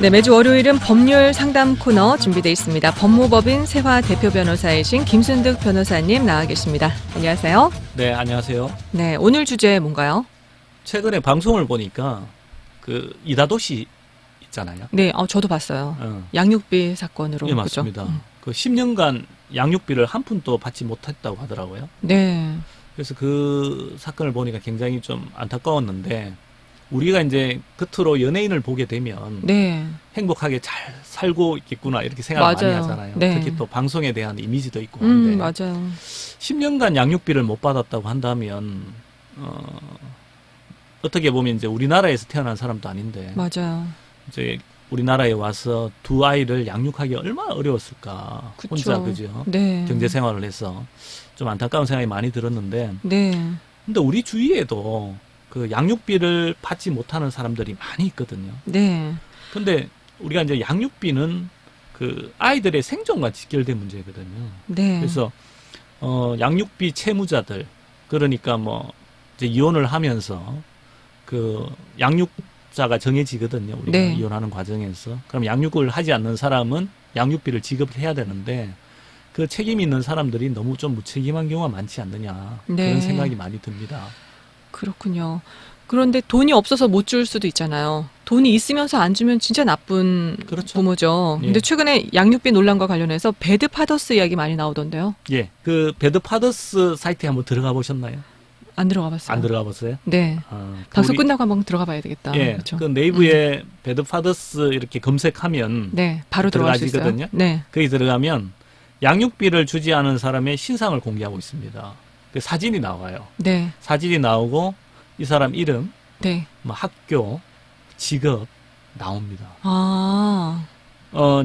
네, 매주 월요일은 법률 상담 코너 준비되어 있습니다. 법무법인 세화 대표 변호사이신 김순득 변호사님 나와 계십니다. 안녕하세요. 네, 안녕하세요. 네, 오늘 주제 뭔가요? 최근에 방송을 보니까 그 이다도시 있잖아요. 네, 저도 봤어요. 양육비 사건으로. 예, 맞습니다. 그죠? 그 10년간 양육비를 한 푼도 받지 못했다고 하더라고요. 네, 그래서 그 사건을 보니까 굉장히 좀 안타까웠는데, 우리가 이제 겉으로 연예인을 보게 되면 네, 행복하게 잘 살고 있겠구나 이렇게 생각을 많이 맞아요. 하잖아요. 네. 특히 또 방송에 대한 이미지도 있고 한데 맞아요. 10년간 양육비를 못 받았다고 한다면 어떻게 보면 이제 우리나라에서 태어난 사람도 아닌데 맞아요. 이제 우리나라에 와서 두 아이를 양육하기 얼마나 어려웠을까. 그쵸. 혼자 그죠. 네, 경제 생활을 해서 좀 안타까운 생각이 많이 들었는데, 네, 근데 우리 주위에도 그 양육비를 받지 못하는 사람들이 많이 있거든요. 네, 근데 우리가 이제 양육비는 그 아이들의 생존과 직결된 문제거든요. 네. 그래서 양육비 채무자들, 그러니까 뭐 이제 이혼을 하면서 그 양육자가 정해지거든요. 우리가 네. 이혼하는 과정에서. 그럼 양육을 하지 않는 사람은 양육비를 지급해야 되는데, 그 책임 있는 사람들이 너무 좀 무책임한 경우가 많지 않느냐. 네. 그런 생각이 많이 듭니다. 그렇군요. 그런데 돈이 없어서 못 줄 수도 있잖아요. 돈이 있으면서 안 주면 진짜 나쁜 그렇죠. 부모죠. 예. 근데 최근에 양육비 논란과 관련해서 배드 파더스 이야기 많이 나오던데요. 예. 그 배드파더스 사이트에 한번 들어가 보셨나요? 안 들어가 봤어요. 안 들어가 봤어요? 네. 방송 끝나고 한번 들어가 봐야 되겠다. 예. 그렇죠? 그 네이버에 배드파더스 이렇게 검색하면 네. 바로 들어갈 수 있어요. 들어가지거든요. 네. 거기 들어가면 양육비를 주지 않은 사람의 신상을 공개하고 있습니다. 그 사진이 나와요. 네. 사진이 나오고 이 사람 이름, 네. 뭐 학교, 직업 나옵니다. 아.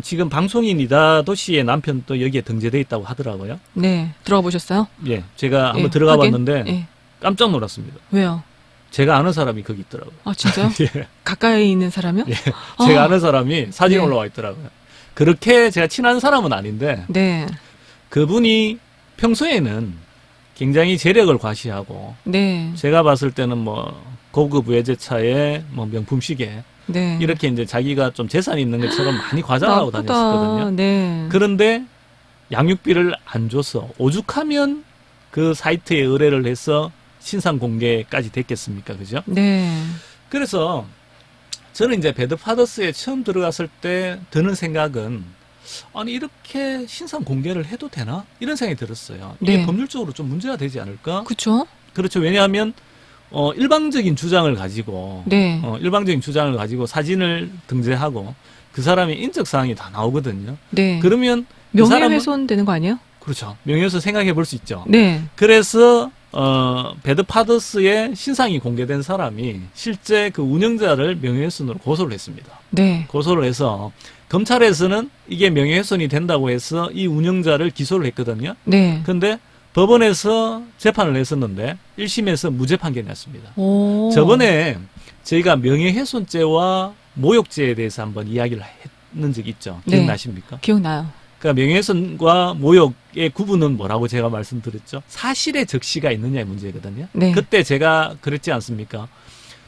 지금 방송인 이다도시의 남편도 여기에 등재돼 있다고 하더라고요. 네. 들어가 보셨어요? 예, 제가 한번 예, 들어가 확인? 봤는데 예. 깜짝 놀랐습니다. 왜요? 제가 아는 사람이 거기 있더라고요. 아, 진짜요? 예, 가까이 있는 사람이요? 예, 제가 아. 아는 사람이 사진이 네. 올라와 있더라고요. 그렇게 제가 친한 사람은 아닌데 네. 그분이 평소에는 굉장히 재력을 과시하고, 네. 제가 봤을 때는 뭐 고급 외제차에 뭐 명품 시계 네. 이렇게 이제 자기가 좀 재산이 있는 것처럼 많이 과장하고 나쁘다. 다녔었거든요. 네. 그런데 양육비를 안 줘서 오죽하면 그 사이트에 의뢰를 해서 신상 공개까지 됐겠습니까? 그죠? 네. 그래서 저는 이제 배드파더스에 처음 들어갔을 때 드는 생각은, 아니 이렇게 신상 공개를 해도 되나? 이런 생각이 들었어요. 이게 네. 법률적으로 좀 문제가 되지 않을까? 그쵸? 그렇죠. 왜냐하면 일방적인 주장을 가지고 네. 일방적인 주장을 가지고 사진을 등재하고 그 사람의 인적 사항이 다 나오거든요. 네. 그러면 그 사람은, 명예훼손 되는 거 아니에요? 그렇죠. 명예훼손 생각해 볼 수 있죠. 네. 그래서 배드파더스의 신상이 공개된 사람이 실제 그 운영자를 명예훼손으로 고소를 했습니다. 네. 고소를 해서 검찰에서는 이게 명예훼손이 된다고 해서 이 운영자를 기소를 했거든요. 네. 근데 법원에서 재판을 했었는데 1심에서 무죄 판결이 났습니다. 오. 저번에 저희가 명예훼손죄와 모욕죄에 대해서 한번 이야기를 했는 적이 있죠. 네. 기억나십니까? 기억나요. 그러니까 명예훼손과 모욕의 구분은 뭐라고 제가 말씀드렸죠? 사실의 적시가 있느냐의 문제거든요. 네. 그때 제가 그랬지 않습니까?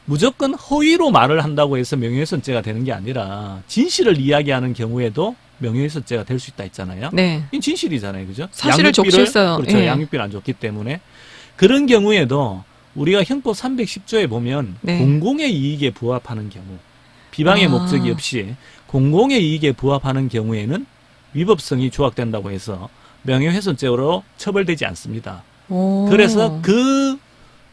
무조건 허위로 말을 한다고 해서 명예훼손죄가 되는 게 아니라 진실을 이야기하는 경우에도 명예훼손죄가 될 수 있다 했잖아요. 네. 이 진실이잖아요. 그죠? 사실을 양육비를- 적시했어요. 그렇죠. 예. 양육비를 안 줬기 때문에. 그런 경우에도 우리가 형법 310조에 보면 네. 공공의 이익에 부합하는 경우, 비방의 아. 목적이 없이 공공의 이익에 부합하는 경우에는 위법성이 조각된다고 해서 명예훼손죄로 처벌되지 않습니다. 오. 그래서 그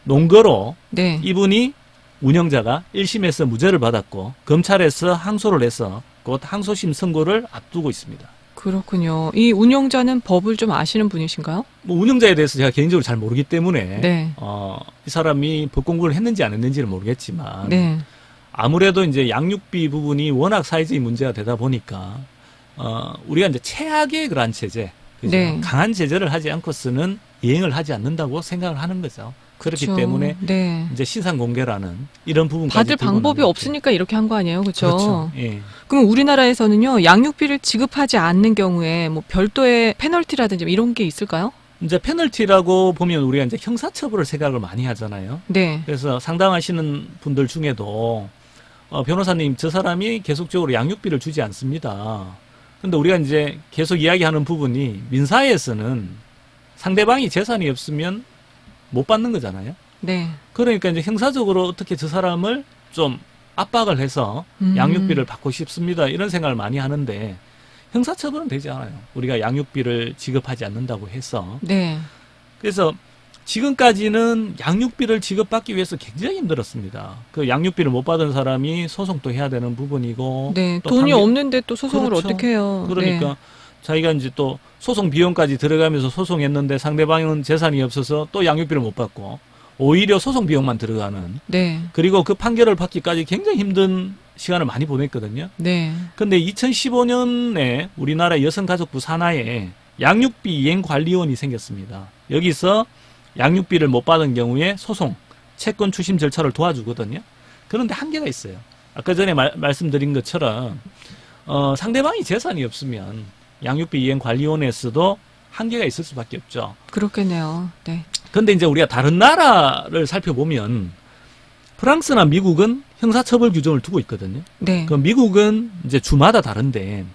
논거로 네. 이분이 운영자가 1심에서 무죄를 받았고 검찰에서 항소를 해서 곧 항소심 선고를 앞두고 있습니다. 그렇군요. 이 운영자는 법을 좀 아시는 분이신가요? 뭐 운영자에 대해서 제가 개인적으로 잘 모르기 때문에 네. 이 사람이 법 공부를 했는지 안 했는지는 모르겠지만 네. 아무래도 이제 양육비 부분이 워낙 사회적인 문제가 되다 보니까 우리가 이제 최악의 그러한 제재, 그죠? 네. 강한 제재를 하지 않고서는 이행을 하지 않는다고 생각을 하는 거죠. 그렇기 그렇죠. 때문에 네. 이제 신상 공개라는 이런 부분까지 받을 들고 방법이 나오는 거죠. 없으니까 이렇게 한 거 아니에요? 그렇죠? 그렇죠. 예. 그럼 우리나라에서는요. 양육비를 지급하지 않는 경우에 뭐 별도의 페널티라든지 이런 게 있을까요? 이제 페널티라고 보면 우리가 이제 형사처벌을 생각을 많이 하잖아요. 네. 그래서 상담하시는 분들 중에도 변호사님 저 사람이 계속적으로 양육비를 주지 않습니다. 근데 우리가 이제 계속 이야기하는 부분이 민사에서는 상대방이 재산이 없으면 못 받는 거잖아요. 네. 그러니까 이제 형사적으로 어떻게 저 사람을 좀 압박을 해서 양육비를 받고 싶습니다. 이런 생각을 많이 하는데 형사처벌은 되지 않아요. 우리가 양육비를 지급하지 않는다고 해서. 네. 그래서 지금까지는 양육비를 지급받기 위해서 굉장히 힘들었습니다. 그 양육비를 못 받은 사람이 소송도 해야 되는 부분이고. 네. 또 돈이 판결- 없는데 또 소송을 그렇죠. 어떻게 해요? 그러니까 네. 자기가 이제 또 소송 비용까지 들어가면서 소송했는데 상대방은 재산이 없어서 또 양육비를 못 받고 오히려 소송 비용만 들어가는. 네. 그리고 그 판결을 받기까지 굉장히 힘든 시간을 많이 보냈거든요. 네. 근데 2015년에 우리나라 여성가족부 산하에 양육비 이행관리원이 생겼습니다. 여기서 양육비를 못 받은 경우에 소송, 채권 추심 절차를 도와주거든요. 그런데 한계가 있어요. 아까 전에 말씀드린 것처럼 상대방이 재산이 없으면 양육비 이행관리원에서도 한계가 있을 수밖에 없죠. 그렇겠네요. 네. 근데 이제 우리가 다른 나라를 살펴보면 프랑스나 미국은 형사처벌 규정을 두고 있거든요. 네. 그 미국은 이제 주마다 다른데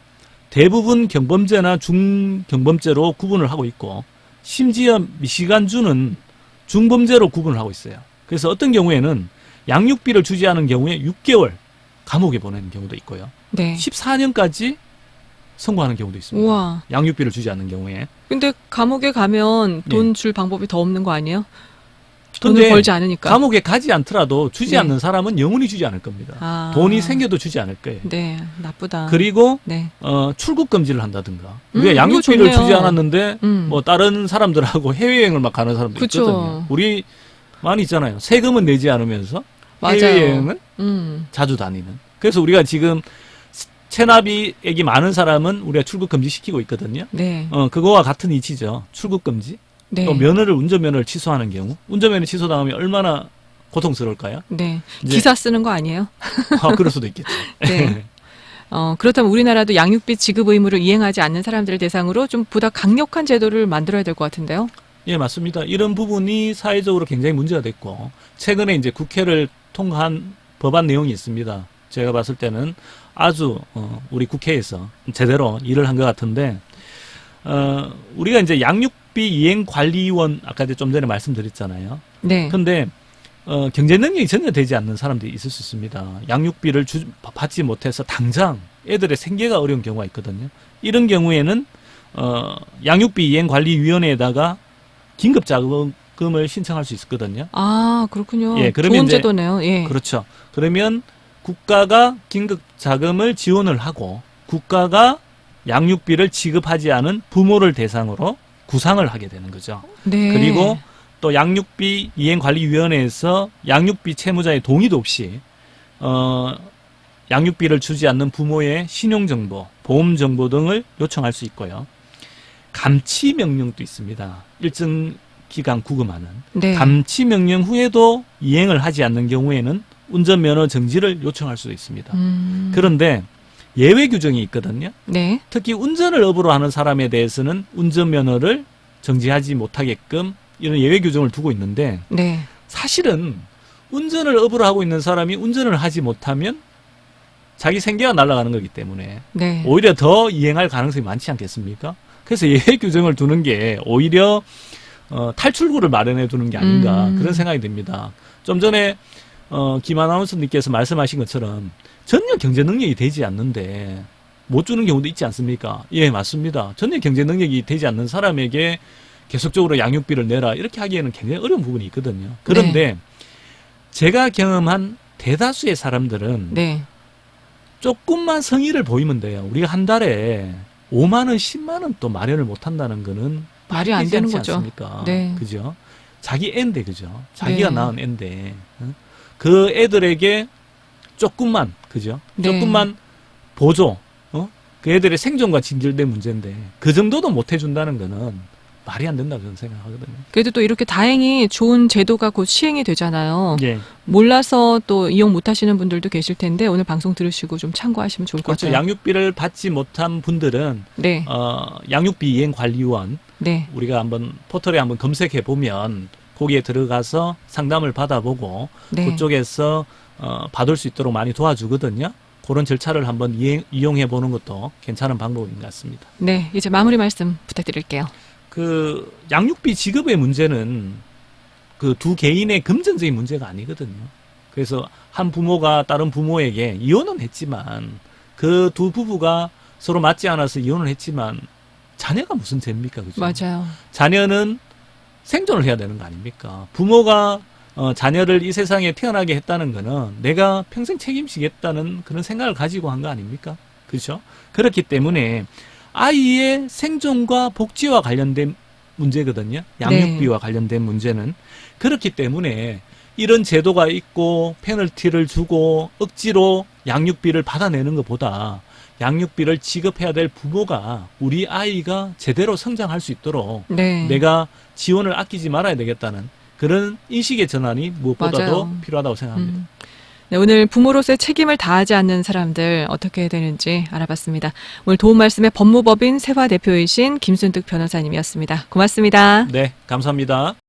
대부분 경범죄나 중경범죄로 구분을 하고 있고 심지어 미시간주는 중범죄로 구분을 하고 있어요. 그래서 어떤 경우에는 양육비를 주지 않은 경우에 6개월 감옥에 보내는 경우도 있고요. 네. 14년까지 선고하는 경우도 있습니다. 우와. 양육비를 주지 않는 경우에. 근데 감옥에 가면 네. 돈 줄 방법이 더 없는 거 아니에요? 돈을 근데 벌지 않으니까. 감옥에 가지 않더라도 주지 네. 않는 사람은 영원히 주지 않을 겁니다. 아. 돈이 생겨도 주지 않을 거예요. 네. 나쁘다. 그리고 네. 출국 금지를 한다든가. 우리가 이거 양육비를 좋네요. 주지 않았는데 음. 뭐 다른 사람들하고 해외여행을 막 가는 사람도 그쵸. 있거든요. 우리 많이 있잖아요. 세금은 내지 않으면서 맞아요. 해외여행은 음. 자주 다니는. 그래서 우리가 지금 체납액이 많은 사람은 우리가 출국 금지시키고 있거든요. 네. 그거와 같은 이치죠. 출국 금지. 네. 또 운전면허를 취소하는 경우. 운전면허 취소당하면 얼마나 고통스러울까요? 네. 이제- 기사 쓰는 거 아니에요? 그럴 수도 있겠죠. 네. 그렇다면 우리나라도 양육비 지급 의무를 이행하지 않는 사람들을 대상으로 좀 보다 강력한 제도를 만들어야 될 것 같은데요. 예, 맞습니다. 이런 부분이 사회적으로 굉장히 문제가 됐고, 최근에 이제 국회를 통과한 법안 내용이 있습니다. 제가 봤을 때는 아주, 우리 국회에서 제대로 일을 한 것 같은데, 우리가 이제 양육비 이행관리원, 아까 좀 전에 말씀드렸잖아요. 네. 근데, 경제 능력이 전혀 되지 않는 사람들이 있을 수 있습니다. 양육비를 받지 못해서 당장 애들의 생계가 어려운 경우가 있거든요. 이런 경우에는, 양육비 이행관리위원회에다가 긴급 자금을 신청할 수 있거든요. 아, 그렇군요. 예, 그러면 좋은 이제- 제도네요. 예. 그렇죠. 그러면 국가가 긴급 자금을 지원을 하고 국가가 양육비를 지급하지 않은 부모를 대상으로 구상을 하게 되는 거죠. 네. 그리고 또 양육비 이행관리위원회에서 양육비 채무자의 동의도 없이 양육비를 주지 않는 부모의 신용정보, 보험정보 등을 요청할 수 있고요. 감치명령도 있습니다. 일정 기간 구금하는. 네. 감치명령 후에도 이행을 하지 않는 경우에는 운전면허 정지를 요청할 수도 있습니다. 그런데 예외 규정이 있거든요. 네. 특히 운전을 업으로 하는 사람에 대해서는 운전면허를 정지하지 못하게끔 이런 예외 규정을 두고 있는데 네. 사실은 운전을 업으로 하고 있는 사람이 운전을 하지 못하면 자기 생계가 날아가는 거기 때문에 네. 오히려 더 이행할 가능성이 많지 않겠습니까? 그래서 예외 규정을 두는 게 오히려 탈출구를 마련해 두는 게 아닌가 그런 생각이 듭니다. 좀 전에 김 아나운서님께서 말씀하신 것처럼 전혀 경제 능력이 되지 않는데 못 주는 경우도 있지 않습니까? 예, 맞습니다. 전혀 경제 능력이 되지 않는 사람에게 계속적으로 양육비를 내라 이렇게 하기에는 굉장히 어려운 부분이 있거든요. 그런데 제가 경험한 대다수의 사람들은 네. 조금만 성의를 보이면 돼요. 우리가 한 달에 5만 원, 10만 원 또 마련을 못 한다는 거는 말이 안 되지 되는 않지 거죠. 않습니까? 네. 그죠? 자기 애인데 그죠? 자기가 네. 낳은 애인데 그 애들에게 조금만 그죠? 네. 조금만 보조, 그 애들의 생존과 진절된 문제인데 그 정도도 못 해준다는 거는 말이 안 된다고 저는 생각하거든요. 그래도 또 이렇게 다행히 좋은 제도가 곧 시행이 되잖아요. 예. 몰라서 또 이용 못 하시는 분들도 계실 텐데 오늘 방송 들으시고 좀 참고하시면 좋을 것 그렇죠. 같아요. 양육비를 받지 못한 분들은 네. 양육비 이행관리원 네. 우리가 한번 포털에 한번 검색해 보면 거기에 들어가서 상담을 받아보고 네. 그쪽에서 받을 수 있도록 많이 도와주거든요. 그런 절차를 한번 이용해 보는 것도 괜찮은 방법인 것 같습니다. 네, 이제 마무리 말씀 부탁드릴게요. 그 양육비 지급의 문제는 그 두 개인의 금전적인 문제가 아니거든요. 그래서 한 부모가 다른 부모에게 이혼은 했지만 그 두 부부가 서로 맞지 않아서 이혼을 했지만 자녀가 무슨 죄입니까? 그죠? 맞아요. 자녀는 생존을 해야 되는 거 아닙니까? 부모가 자녀를 이 세상에 태어나게 했다는 거는 내가 평생 책임지겠다는 그런 생각을 가지고 한 거 아닙니까? 그렇죠? 그렇기 때문에 아이의 생존과 복지와 관련된 문제거든요. 양육비와 관련된 문제는. 그렇기 때문에 이런 제도가 있고 페널티를 주고 억지로 양육비를 받아내는 것보다 양육비를 지급해야 될 부모가 우리 아이가 제대로 성장할 수 있도록 네. 내가 지원을 아끼지 말아야 되겠다는 그런 인식의 전환이 무엇보다도 맞아요. 필요하다고 생각합니다. 네, 오늘 부모로서의 책임을 다하지 않는 사람들 어떻게 해야 되는지 알아봤습니다. 오늘 도움 말씀에 법무법인 세화 대표이신 김순득 변호사님이었습니다. 고맙습니다. 네, 감사합니다.